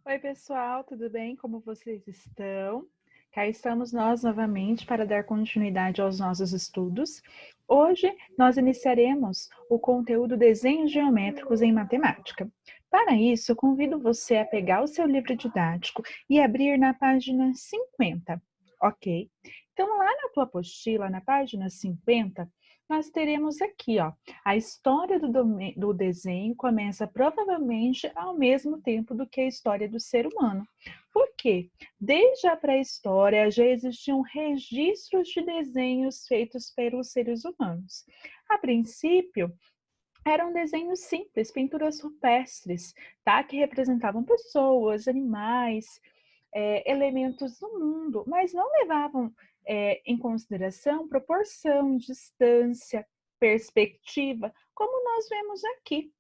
Oi, pessoal, tudo bem? Como vocês estão? Cá estamos nós novamente para dar continuidade aos nossos estudos. Hoje nós iniciaremos o conteúdo Desenhos Geométricos em Matemática. Para isso, eu convido você a pegar o seu livro didático e abrir na página 50, ok? Então, lá na tua apostila, na página 50, nós teremos aqui, ó, a história do desenho começa provavelmente ao mesmo tempo do que a história do ser humano. Por quê? Desde a pré-história já existiam registros de desenhos feitos pelos seres humanos. A princípio, eram desenhos simples, pinturas rupestres, tá? Que representavam pessoas, animais, elementos do mundo, mas não levavam em consideração proporção, distância, perspectiva, como nós vemos aqui,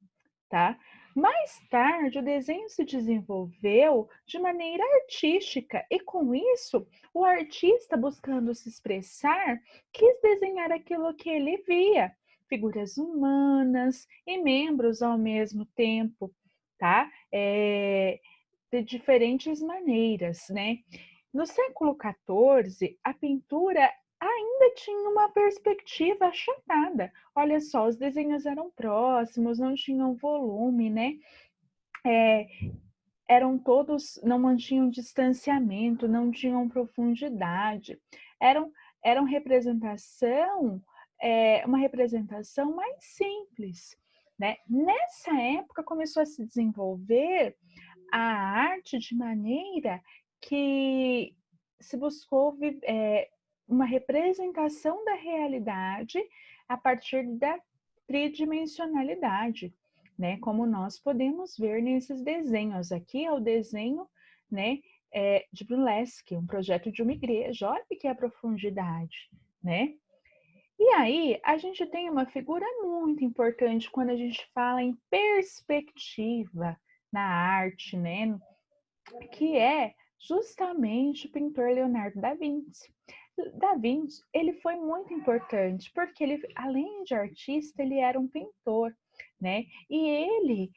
tá? Mais tarde, o desenho se desenvolveu de maneira artística e, com isso, o artista, buscando se expressar, quis desenhar aquilo que ele via, figuras humanas e membros ao mesmo tempo, tá? De diferentes maneiras, né? No século XIV, a pintura ainda tinha uma perspectiva achatada. Olha só, os desenhos eram próximos, não tinham volume, né? Eram todos, não mantinham distanciamento, não tinham profundidade. Eram uma representação mais simples, né? Nessa época começou a se desenvolver a arte de maneira que se buscou uma representação da realidade a partir da tridimensionalidade, né? Como nós podemos ver nesses desenhos. Aqui é o desenho, né, de Brulesque, um projeto de uma igreja. Olha que é a profundidade, né? E aí, a gente tem uma figura muito importante quando a gente fala em perspectiva na arte, né? Que é justamente o pintor Leonardo da Vinci. Da Vinci, ele foi muito importante, porque ele, além de artista, ele era um pintor, né? E ele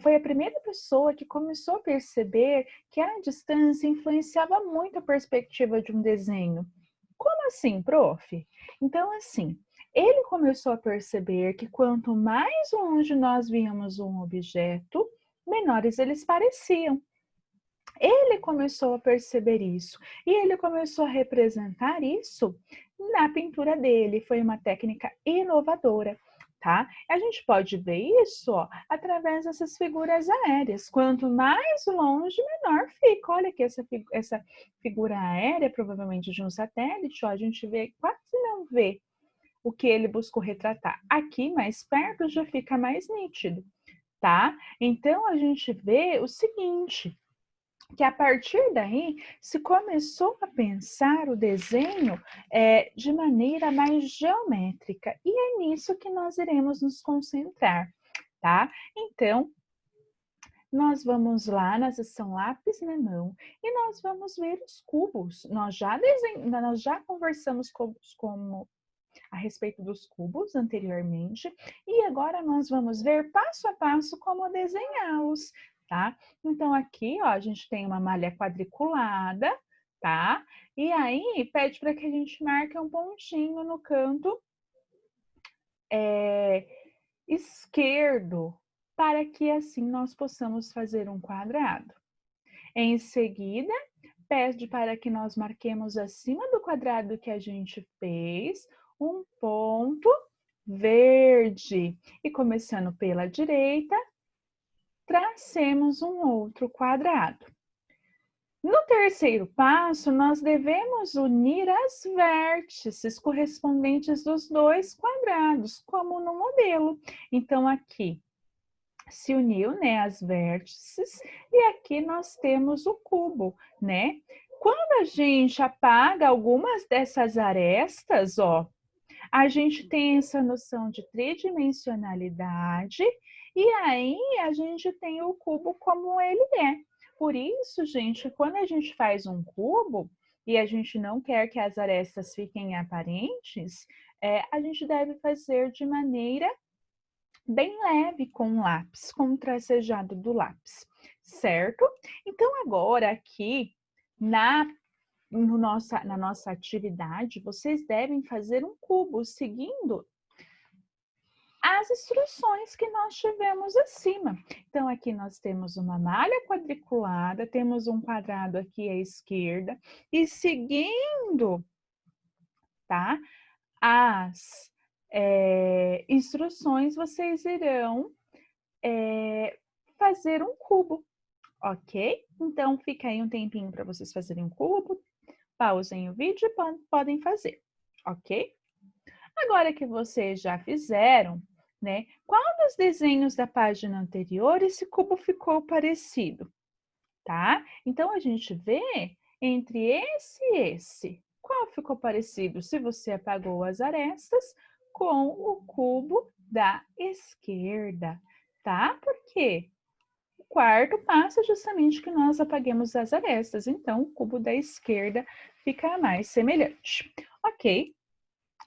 foi a primeira pessoa que começou a perceber que a distância influenciava muito a perspectiva de um desenho. Como assim, prof? Então, assim, ele começou a perceber que quanto mais longe nós víamos um objeto, menores eles pareciam. Ele começou a perceber isso e ele começou a representar isso na pintura dele. Foi uma técnica inovadora, tá? A gente pode ver isso, ó, através dessas figuras aéreas. Quanto mais longe, menor fica. Olha aqui essa figura aérea, provavelmente de um satélite, ó, a gente vê, quase não vê o que ele buscou retratar. Aqui, mais perto, já fica mais nítido, tá? Então, a gente vê o seguinte, que a partir daí se começou a pensar o desenho de maneira mais geométrica. E é nisso que nós iremos nos concentrar, tá? Então, nós vamos lá na seção lápis na mão e nós vamos ver os cubos. Nós já conversamos a respeito dos cubos anteriormente e agora nós vamos ver passo a passo como desenhá-los, tá? Então aqui, ó, a gente tem uma malha quadriculada, tá? E aí pede para que a gente marque um pontinho no canto esquerdo, para que assim nós possamos fazer um quadrado. Em seguida, pede para que nós marquemos acima do quadrado que a gente fez um ponto verde. E começando pela direita, tracemos um outro quadrado. No terceiro passo, nós devemos unir as vértices correspondentes dos dois quadrados, como no modelo. Então, aqui se uniu, né, as vértices, e aqui nós temos o cubo, né? Quando a gente apaga algumas dessas arestas, ó, a gente tem essa noção de tridimensionalidade e aí a gente tem o cubo como ele é. Por isso, gente, quando a gente faz um cubo e a gente não quer que as arestas fiquem aparentes, a gente deve fazer de maneira bem leve com o lápis, com o tracejado do lápis, certo? Então, agora aqui na nossa atividade, vocês devem fazer um cubo seguindo as instruções que nós tivemos acima. Então, aqui nós temos uma malha quadriculada, temos um quadrado aqui à esquerda, e seguindo, tá, as instruções, vocês irão fazer um cubo, ok? Então, fica aí um tempinho para vocês fazerem um cubo, pausem o vídeo e podem fazer, ok? Agora que vocês já fizeram, né? Qual dos desenhos da página anterior esse cubo ficou parecido, tá? Então, a gente vê entre esse e esse. Qual ficou parecido? Se você apagou as arestas com o cubo da esquerda, tá? Por quê? O quarto passo é justamente que nós apaguemos as arestas. Então, o cubo da esquerda fica mais semelhante. Ok?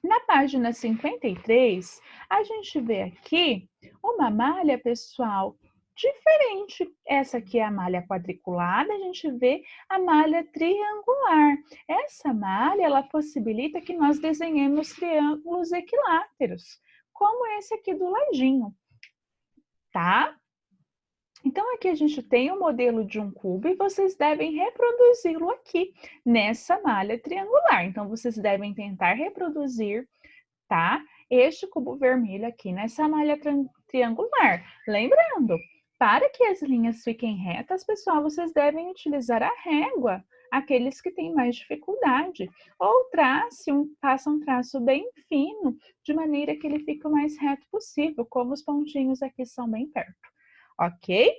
Na página 53, a gente vê aqui uma malha, pessoal, diferente. Essa aqui é a malha quadriculada, a gente vê a malha triangular. Essa malha, ela possibilita que nós desenhemos triângulos equiláteros, como esse aqui do ladinho, tá? Então, aqui a gente tem o modelo de um cubo e vocês devem reproduzi-lo aqui, nessa malha triangular. Então, vocês devem tentar reproduzir, tá? Este cubo vermelho aqui nessa malha triangular. Lembrando, para que as linhas fiquem retas, pessoal, vocês devem utilizar a régua, aqueles que têm mais dificuldade. Ou faça um traço bem fino, de maneira que ele fique o mais reto possível, como os pontinhos aqui são bem perto. Ok?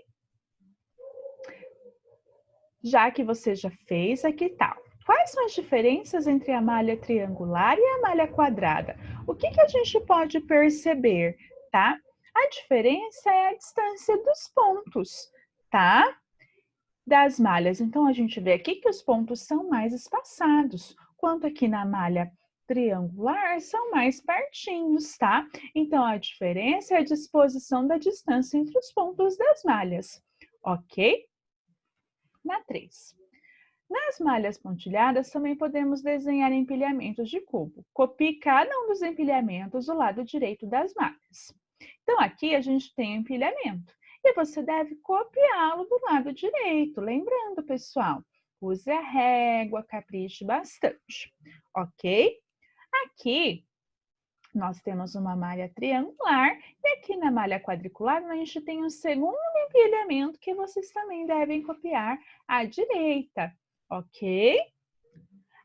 Já que você já fez, aqui tá. Quais são as diferenças entre a malha triangular e a malha quadrada? O que a gente pode perceber, tá? A diferença é a distância dos pontos, tá? Das malhas. Então, a gente vê aqui que os pontos são mais espaçados, quanto aqui na malha triangular são mais pertinhos, tá? Então, a diferença é a disposição da distância entre os pontos das malhas, ok? Na 3. Nas malhas pontilhadas, também podemos desenhar empilhamentos de cubo. Copie cada um dos empilhamentos do lado direito das malhas. Então, aqui a gente tem o empilhamento. E você deve copiá-lo do lado direito. Lembrando, pessoal, use a régua, capriche bastante. Ok? Aqui, nós temos uma malha triangular. E aqui na malha quadricular, a gente tem um segundo empilhamento que vocês também devem copiar à direita. Ok?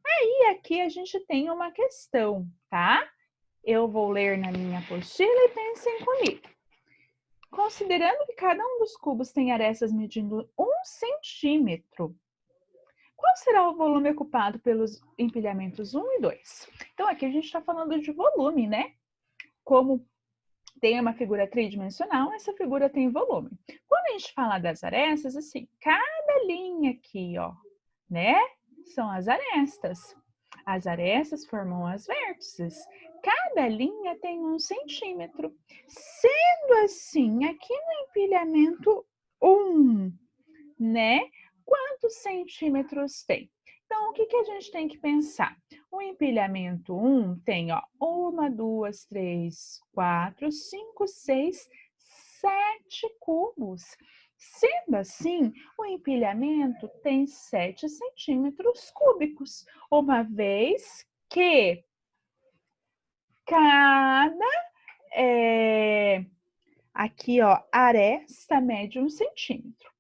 Aí aqui a gente tem uma questão, tá? Eu vou ler na minha apostila e pensem comigo. Considerando que cada um dos cubos tem arestas medindo 1 centímetro, qual será o volume ocupado pelos empilhamentos 1 e 2? Então, aqui a gente está falando de volume, né? Como tem uma figura tridimensional, essa figura tem volume. Quando a gente fala das arestas, assim, cada linha aqui, ó, né? São as arestas. As arestas formam as vértices. Cada linha tem 1 centímetro. Sendo assim, aqui no empilhamento 1, né? Quantos centímetros tem? Então, o que a gente tem que pensar? O empilhamento 1 tem, ó, 1, 2, 3, 4, 5, 6, 7 cubos. Sendo assim, o empilhamento tem 7 centímetros cúbicos, uma vez que cada aqui, ó, aresta mede 1 centímetro.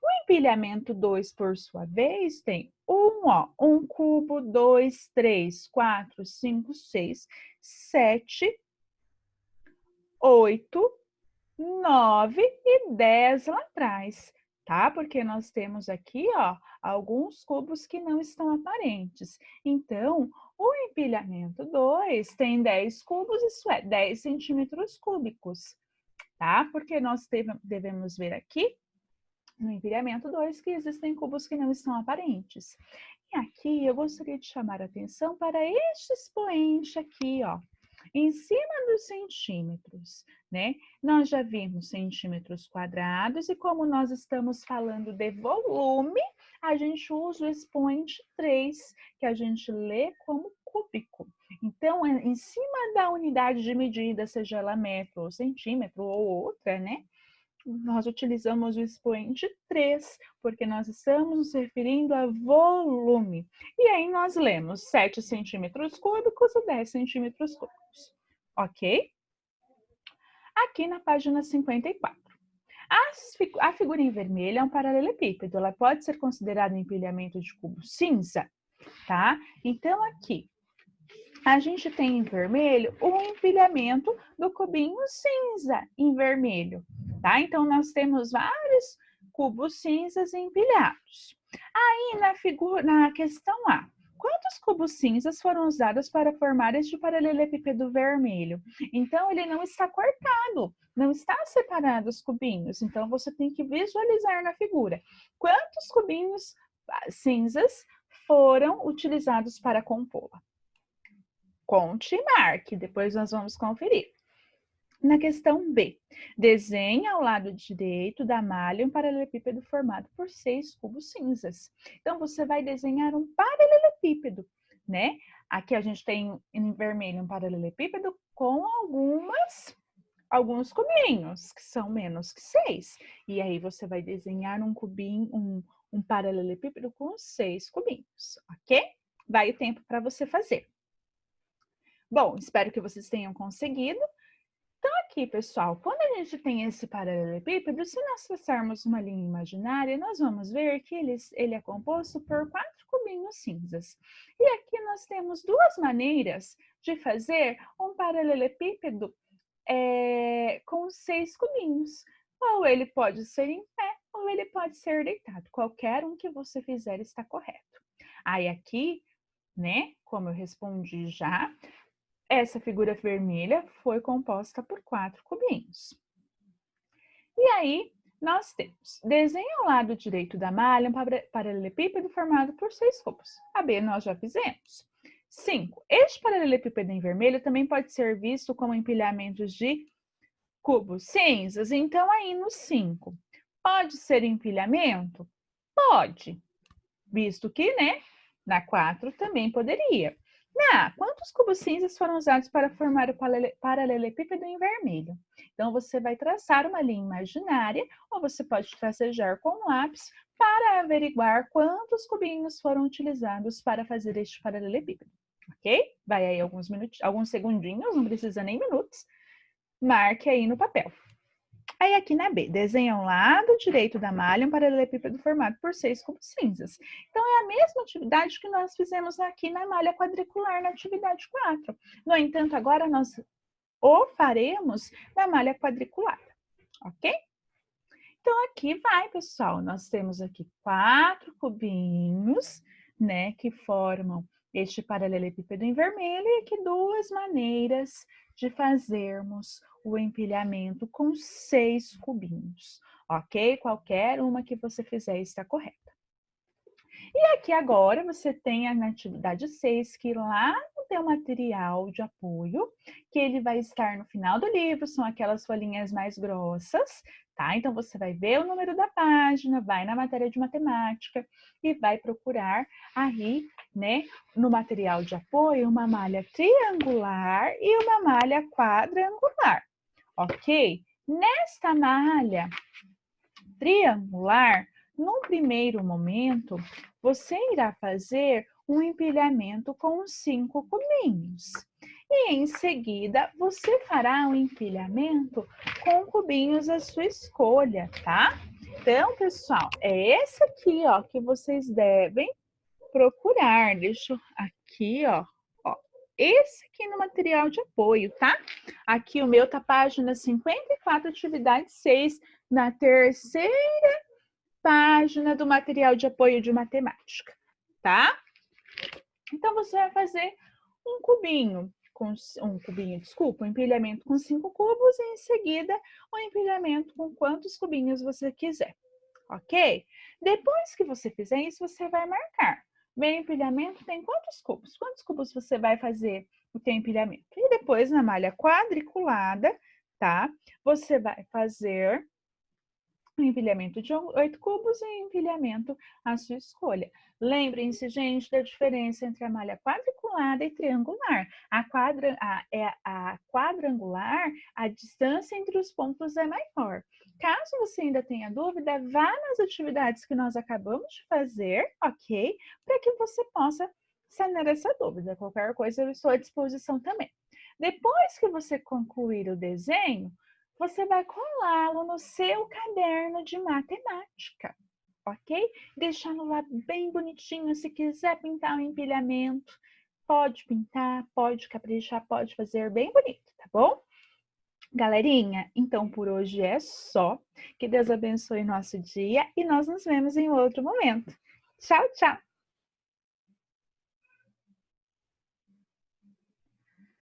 O empilhamento 2, por sua vez, tem 1 cubo, 2, 3, 4, 5, 6, 7, 8, 9 e 10 lá atrás, tá? Porque nós temos aqui, ó, alguns cubos que não estão aparentes. Então, o empilhamento 2 tem 10 cubos, isso é 10 centímetros cúbicos, tá? Porque nós devemos ver aqui, no empilhamento 2, que existem cubos que não estão aparentes. E aqui eu gostaria de chamar a atenção para este expoente aqui, ó. Em cima dos centímetros, né? Nós já vimos centímetros quadrados e como nós estamos falando de volume, a gente usa o expoente 3, que a gente lê como cúbico. Então, em cima da unidade de medida, seja ela metro ou centímetro ou outra, né? Nós utilizamos o expoente 3, porque nós estamos nos referindo a volume. E aí nós lemos 7 centímetros cúbicos e 10 centímetros cúbicos. Ok? Aqui na página 54. A figura em vermelho é um paralelepípedo. Ela pode ser considerada um empilhamento de cubo cinza, tá? Então, aqui, a gente tem em vermelho o empilhamento do cubinho cinza em vermelho, tá? Então, nós temos vários cubos cinzas empilhados. Aí, na questão A, quantos cubos cinzas foram usados para formar este paralelepípedo vermelho? Então, ele não está cortado, não está separado os cubinhos. Então, você tem que visualizar na figura. Quantos cubinhos cinzas foram utilizados para compô-la? Conte e marque, depois nós vamos conferir. Na questão B, desenhe ao lado direito da malha um paralelepípedo formado por 6 cubos cinzas. Então, você vai desenhar um paralelepípedo, né? Aqui a gente tem em vermelho um paralelepípedo com alguns cubinhos, que são menos que 6. E aí você vai desenhar um cubinho, um paralelepípedo com 6 cubinhos, ok? Vai o tempo para você fazer. Bom, espero que vocês tenham conseguido. Então, aqui, pessoal, quando a gente tem esse paralelepípedo, se nós traçarmos uma linha imaginária, nós vamos ver que ele é composto por 4 cubinhos cinzas. E aqui nós temos duas maneiras de fazer um paralelepípedo com 6 cubinhos. Ou ele pode ser em pé, ou ele pode ser deitado. Qualquer um que você fizer está correto. Aí aqui, né, como eu respondi já, essa figura vermelha foi composta por 4 cubinhos. E aí, nós temos, desenhe ao lado direito da malha um paralelepípedo formado por 6 cubos. A B nós já fizemos. 5. Este paralelepípedo em vermelho também pode ser visto como empilhamentos de cubos cinzas. Então, aí no 5, pode ser empilhamento? Pode, visto que, né, na 4 também poderia. Quantos cubos cinzas foram usados para formar o paralelepípedo em vermelho? Então, você vai traçar uma linha imaginária ou você pode tracejar com um lápis para averiguar quantos cubinhos foram utilizados para fazer este paralelepípedo, ok? Vai aí alguns segundinhos, não precisa nem minutos. Marque aí no papel. Aí aqui na B, desenha ao lado direito da malha um paralelepípedo formado por 6 cubos cinzas. Então, é a mesma atividade que nós fizemos aqui na malha quadricular, na atividade 4. No entanto, agora nós o faremos na malha quadricular, ok? Então, aqui vai, pessoal. Nós temos aqui 4 cubinhos, né, que formam este paralelepípedo em vermelho e aqui 2 maneiras de fazermos o empilhamento com 6 cubinhos, ok? Qualquer uma que você fizer está correta. E aqui agora você tem na atividade 6, que lá no teu material de apoio, que ele vai estar no final do livro, são aquelas folhinhas mais grossas, tá? Então você vai ver o número da página, vai na matéria de matemática e vai procurar aí, né, no material de apoio, uma malha triangular e uma malha quadrangular, ok? Nesta malha triangular, num primeiro momento, você irá fazer um empilhamento com 5 cubinhos. E em seguida, você fará um empilhamento com cubinhos à sua escolha, tá? Então, pessoal, é esse aqui, ó, que vocês devem procurar. Deixa eu aqui, ó. Esse aqui no material de apoio, tá? Aqui o meu tá página 54, atividade 6, na terceira página do material de apoio de matemática, tá? Então, você vai fazer um empilhamento com 5 cubos e em seguida um empilhamento com quantos cubinhos você quiser, ok? Depois que você fizer isso, você vai marcar. Meu empilhamento tem quantos cubos? Quantos cubos você vai fazer o teu empilhamento. E depois, na malha quadriculada, tá? Você vai fazer um empilhamento de 8 cubos e um empilhamento à sua escolha. Lembrem-se, gente, da diferença entre a malha quadriculada e triangular. A quadrangular, a distância entre os pontos é maior. Caso você ainda tenha dúvida, vá nas atividades que nós acabamos de fazer, ok? Para que você possa sanar essa dúvida. Qualquer coisa, eu estou à disposição também. Depois que você concluir o desenho, você vai colá-lo no seu caderno de matemática, ok? Deixando lá bem bonitinho. Se quiser pintar um empilhamento, pode pintar, pode caprichar, pode fazer bem bonito, tá bom? Galerinha, então por hoje é só. Que Deus abençoe nosso dia e nós nos vemos em outro momento. Tchau, tchau!